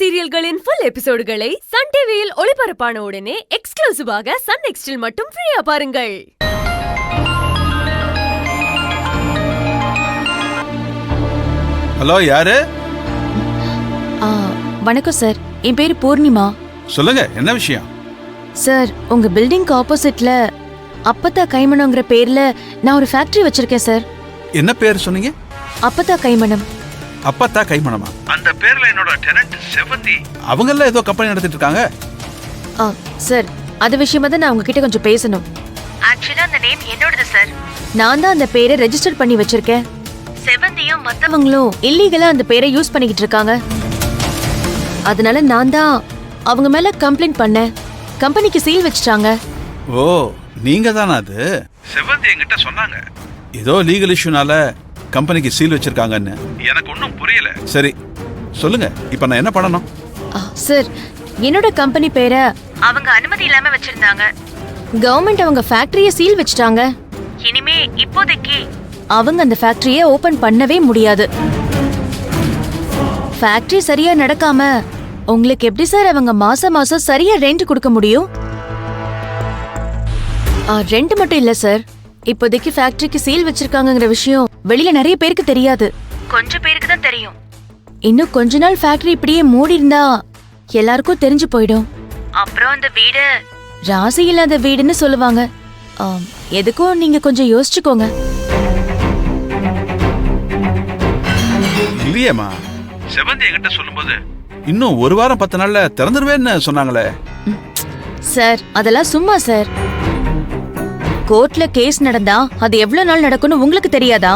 சீரியல்களின் full எபிசோடுகளை Sun டிவியில் ஒளிபரப்பான உடனே எக்ஸ்க்ளூசிவாக சன் நெக்ஸ்டில் மட்டும் ஃப்ரீயா பாருங்கள். ஹலோ, யாரு? வணக்கம் சார், என் பேரு பூர்ணிமா. சொல்லுங்க, என்ன விஷயம்? சார், உங்க பில்டிங்க்கு ஆப்போசிட்ல அப்பத்தா கைமணம்ங்கிற பேர்ல நான் ஒரு ஃபேக்டரி வச்சிருக்கேன் சார். என்ன பேர் சொன்னீங்க? அப்பத்தா கைமணம். அப்பத்தா கைமணமா? அந்த பேர்ல என்னோட டெனன்ட் செவந்தி, அவங்கள ஏதோ கம்பெனி நடத்திட்டு இருக்காங்க. சார், அது விஷயமா தான் நான் உங்ககிட்ட கொஞ்சம் பேசணும். ஆக்சுவலா அந்த நேம் என்னோடது சார். நான் தான் அந்த பேரை ரெஜிஸ்டர் பண்ணி வச்சிருக்கேன். செவந்தியும் மத்தவங்களும் இல்லீகலா அந்த பேரை யூஸ் பண்ணிக்கிட்டு இருக்காங்க. அதனால நான் தான் அவங்க மேல கம்ப்ளைண்ட் பண்ணேன். கம்பெனிக்கு சீல் வச்சிட்டாங்க. ஓ, நீங்க தானா அது? செவந்தி என்கிட்ட சொன்னாங்க ஏதோ லீகல் இஷ்யூனால கம்பெனிக்கு சீல் வச்சிருக்காங்கன்னு. எனக்கு ஒன்றும் புரியல. சரி சொல்லுங்க, இப்ப நான் என்ன பண்ணணும்? சார், என்னோட கம்பெனி பேரை அவங்க அனுமதி இல்லாம வச்சிருந்தாங்க. கவர்மெண்ட் அவங்க ஃபேக்டரியை சீல் வச்சிட்டாங்க. இனிமே இப்போதைக்கு அவங்க அந்த ஃபேக்டரியை ஓபன் பண்ணவே முடியாது. ஃபேக்டரி சரியா நடக்காம உங்களுக்கு எப்படி சார் அவங்க மாசம் மாசம் சரியா ரெண்ட் கொடுக்க முடியும்? ரெண்ட் மட்டும் இல்ல சார், இப்போதைக்கு ஃபேக்டரிக்கு சீல் வச்சிருக்காங்கங்கிற விஷயம் வெளியில நிறைய பேருக்கு தெரியாது. கொஞ்சம் பேருக்கு தான் தெரியும். இன்னும் கொஞ்ச நாள் ஃபேக்டரி இப்படியே மூடி இருந்தா எல்லாருக்கும் தெரிஞ்சு போயிடும். அப்புறம் அந்த வீடு ராசி இல்லாத வீடுன்னு சொல்லுவாங்க. எதுக்கும் நீங்க கொஞ்சம் யோசிச்சுக்கோங்க. இல்லையேமா, செவந்தி என்கிட்ட சொல்லும்போது இன்னும் ஒரு வாரம் 10 நாள்ல திறந்துருவேன்னு சொன்னாங்களே. சார், அதெல்லாம் சும்மா சார். கோர்ட்ல கேஸ் நடந்தா அது எவ்வளவு நாள் நடக்கும்னு உங்களுக்கு தெரியாதா?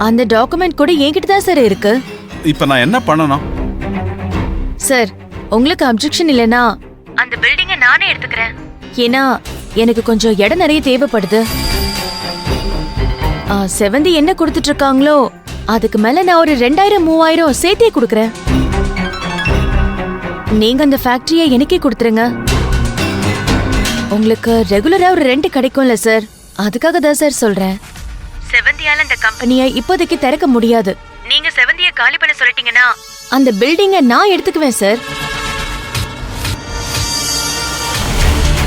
அந்த டாக்குமெண்ட் கூட என்கிட்ட தான் சார் இருக்கு. இப்ப நான் என்ன பண்ணணும்? சார், உங்களுக்கு அப்ஜெக்ஷன் இல்லனா அந்த பில்டிங்கை நானே எடுத்துக்கிறேன். ஏன்னா எனக்கு கொஞ்சம் இடம் நிறைய தேவைப்படுது. செவந்தி என்ன கொடுத்துட்டு இருக்காங்களோ அதுக்கு மேல நான் ஒரு 2000-3000 சேர்த்தே கொடுக்கறேன். நீங்க அந்த ஃபேக்டரியை எனக்கே கொடுத்துருங்க. உங்களுக்கு ரெகுலரா ஒரு ரெண்ட் கிடைக்கும்ல சார், அதுக்காக தான் சார் சொல்றேன். செவந்தியால அந்த கம்பெனியை இப்போதைக்கு திறக்க முடியாது. நீங்க செவந்தியை காலி பண்ண சொல்லிட்டீங்கன்னா அந்த பில்டிங்கை நான் எடுத்துக்குவேன் சார்.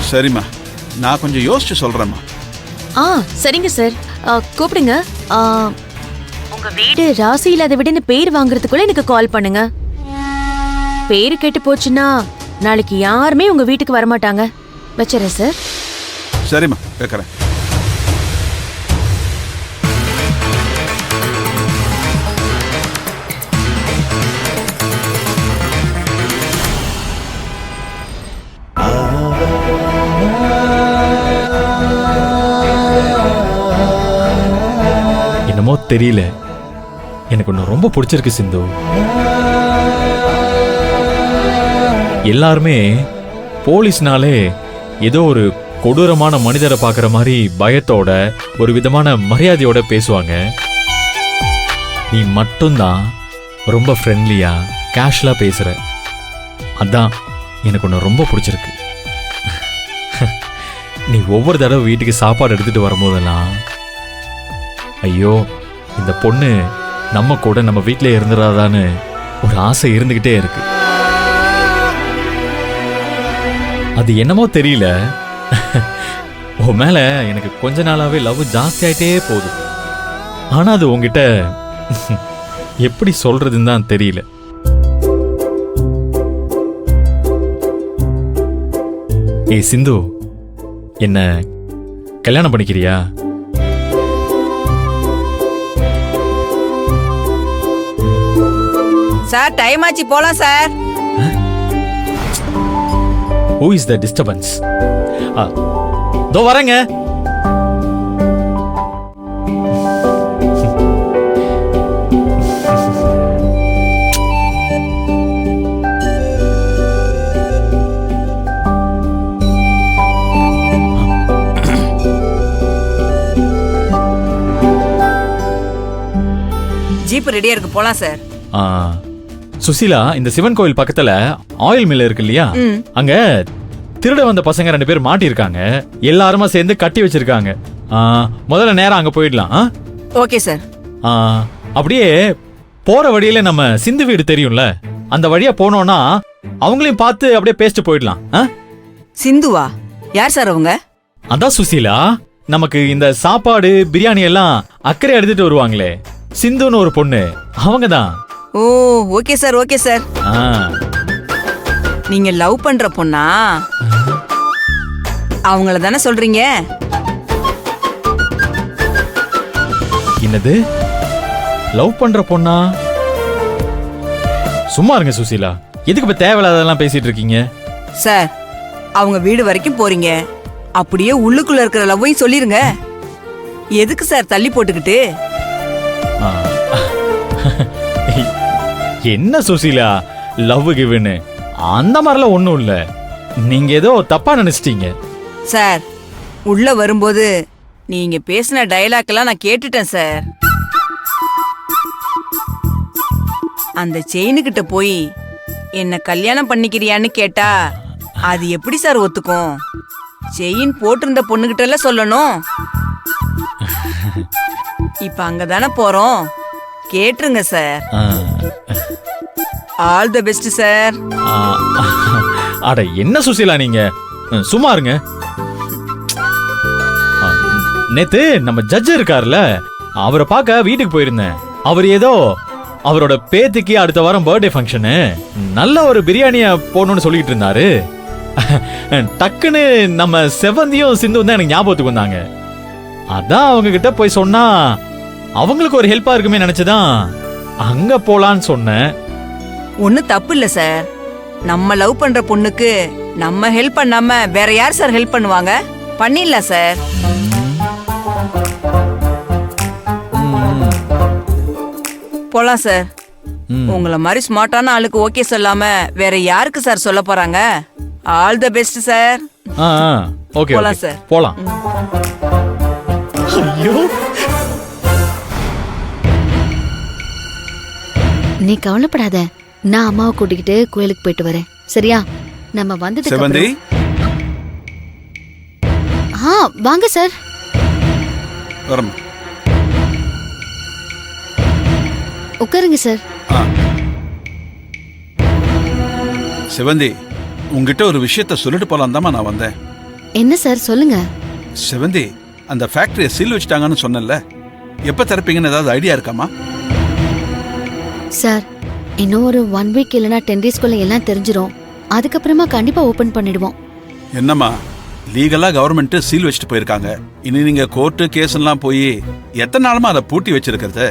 சரிம்மா, நான் கொஞ்சம் யோசிச்சு சொல்றேம்மா. சரிங்க சார், கூப்பிடுங்க. உங்க வீடு ராசி இல்லாத வீடுன்னு பேர் வாங்குறதுக்குள்ள எனக்கு கால் பண்ணுங்க. பேரு கேட்டு போச்சுன்னா நாளைக்கு யாருமே உங்க வீட்டுக்கு வரமாட்டாங்க. வச்சுறேன் சார். சரிம்மா, வைக்கிறேன். என்னமோ தெரியல, எனக்கு ஒன்று ரொம்ப பிடிச்சிருக்கு சிந்து. எல்லாருமே போலீஸ்னாலே ஏதோ ஒரு கொடூரமான மனிதரை பார்க்குற மாதிரி பயத்தோட ஒரு விதமான மரியாதையோட பேசுவாங்க. நீ மட்டும்தான் ரொம்ப ஃப்ரெண்ட்லியா கேஷுவலா பேசுற. அதான் எனக்கு ஒன்று ரொம்ப பிடிச்சிருக்கு. நீ ஒவ்வொரு தடவை வீட்டுக்கு சாப்பாடு எடுத்துட்டு வரும்போதெல்லாம் ஐயோ இந்த பொண்ணு நம்ம கூட நம்ம வீட்டிலே இருந்துடாதான்னு ஒரு ஆசை இருந்துகிட்டே இருக்கு. அது என்னமோ தெரியல, உன் மேல எனக்கு கொஞ்ச நாளாவே லவ் ஜாஸ்தி ஆயிட்டே போகுது. ஆனா அது உன்கிட்ட எப்படி சொல்றதுன்னு தான் தெரியல. ஏய் சிந்து, என்ன கல்யாணம் பண்ணிக்கிறியா? சார், டைம் ஆச்சு, போலாம் sir. Who is the disturbance? தோ வரேங்க. ஜீப் ரெடியா இருக்கு, போலாம் சார். சுசீலா, இந்த சிவன் கோயில் பக்கத்துல ஆயில் மில் இருக்கு இல்லையா, அங்க திருட வந்த பசங்க 2 பேர் மாட்டிருக்காங்க. எல்லாருமா சேர்ந்து கட்டி வச்சிருக்காங்க. முதல்ல நேரம் அங்க போயிடலாம். Okay sir. அப்படியே போற வழியில நம்ம சிந்து வீடு தெரியும்ல, அந்த வழியா போனோம்னா அவங்களையும் பார்த்து அப்படியே பேசிட்டு போயிடலாம். சிந்துவா? யார் சார் அவங்க? அதான் சுசீலா, நமக்கு இந்த சாப்பாடு பிரியாணி எல்லாம் அக்கறை எடுத்துட்டு வருவாங்களே, சிந்துன்னு ஒரு பொண்ணு, அவங்கதான். ஓ, ஓகே சார், ஓகே சார். நீங்க லவ் பண்ற பொண்ணா? அவங்கள தானே சொல்றீங்க? என்னது, லவ் பண்ற பொண்ணா? சும்மா இருங்க சுசீலா, எதுக்கு இப்ப தேவையில்லாதெல்லாம் பேசிட்டு இருக்கீங்க? சார், அவங்க வீடு வரைக்கும் போறீங்க, அப்படியே உள்ளுக்குள்ள இருக்கிற லவ்வையும் சொல்லிருங்க. எதுக்கு சார் தள்ளி போட்டுக்கிட்டு? ஆ. என்ன சுசீலா லவ் கிவ்னு அந்த மாதிரிலாம் ஒண்ணும் இல்ல, நீங்க ஏதோ தப்பா நினைச்சிட்டீங்க. சார், உள்ள வரும்போது நீங்க பேசின டயலாக் எல்லாம் நான் கேட்டுட்டேன் சார். அந்த செயினு கிட்ட போய் என்ன கல்யாணம் பண்ணிக்கிறியான்னு கேட்டா அது எப்படி சார் ஒத்துக்கும்? செயின் போட்டிருந்த பொண்ணுகிட்ட எல்லாம் சொல்லணும். இப்ப அங்கதானே போறோம், கேட்டுருங்க sir. All the best sir. அட என்ன சுசீலா நீங்க, சும்மா இருங்க. நேத்து நம்ம ஜட்ஜ் இருக்காருல்ல, அவரை பார்க்க வீட்டுக்கு போயிருந்தேன். அவர் ஏதோ அவரோட பேத்திக்கு அடுத்த வாரம் பர்த்டே ஃபங்க்ஷனு, நல்ல ஒரு பிரியாணிய போடணும்னு சொல்லிட்டு இருந்தாரு. டக்குன்னு நம்ம செவந்தியும் சிந்துவும் தான் எனக்கு ஞாபகத்துக்கு வந்தாங்க. அதான் அவங்க கிட்ட போய் சொன்னா அவங்களுக்கு ஒரு ஹெல்ப்பா இருக்குமே நினைச்சுதான் அங்க போலான்னு சொன்னேன். ஒன்னும் தப்பு இல்ல சார். நம்ம லவ் பண்ற பொண்ணுக்கு நம்ம ஹெல்ப் பண்ணாம வேற யார் சார் ஹெல்ப் பண்ணுவாங்க? பண்ணிடலாம் சார். போலாம் சார். உங்கள மாதிரி ஸ்மார்ட்டான ஆளுக்கு ஓகே சொல்லாம வேற யாருக்கு சார் சொல்ல போறாங்க? All the best sir. Okay, போலாம் சார். போலாம். ஐயோ, நீ கவலைப்படாத, நான் அம்மாவை கூட்டிக்கிட்டு கோயிலுக்கு போயிட்டு வரேன், சரியா? நம்ம வந்ததுக்கு செவந்தி, வாங்க சார். வரம். உட்காருங்க சார். செவந்தி, உங்ககிட்ட ஒரு விஷயத்த சொல்லிட்டு போலாம் தான் நான் வந்தேன். என்ன சார், சொல்லுங்க. செவந்தி, அந்த ஃபேக்டரியை சீல் வச்சுட்டாங்கன்னு சொன்னல, எப்ப திறப்பீங்கன்னு ஏதாவது ஐடியா இருக்காமா? சார், இன்னும் ஒரு 1 வீக் இல்லைன்னா 10 டேஸ்க்குள்ள எல்லாம் தெரிஞ்சிரும். அதுக்கப்புறமா கண்டிப்பா ஓபன் பண்ணிடுவோம். என்னம்மா, லீகலா கவர்மெண்ட் சீல் வச்சுட்டு போயிருக்காங்க. இனி நீங்க கோர்ட்டு கேஸ் எல்லாம் போய் எத்தனை நாளுமா அதை பூட்டி வச்சிருக்கிறது?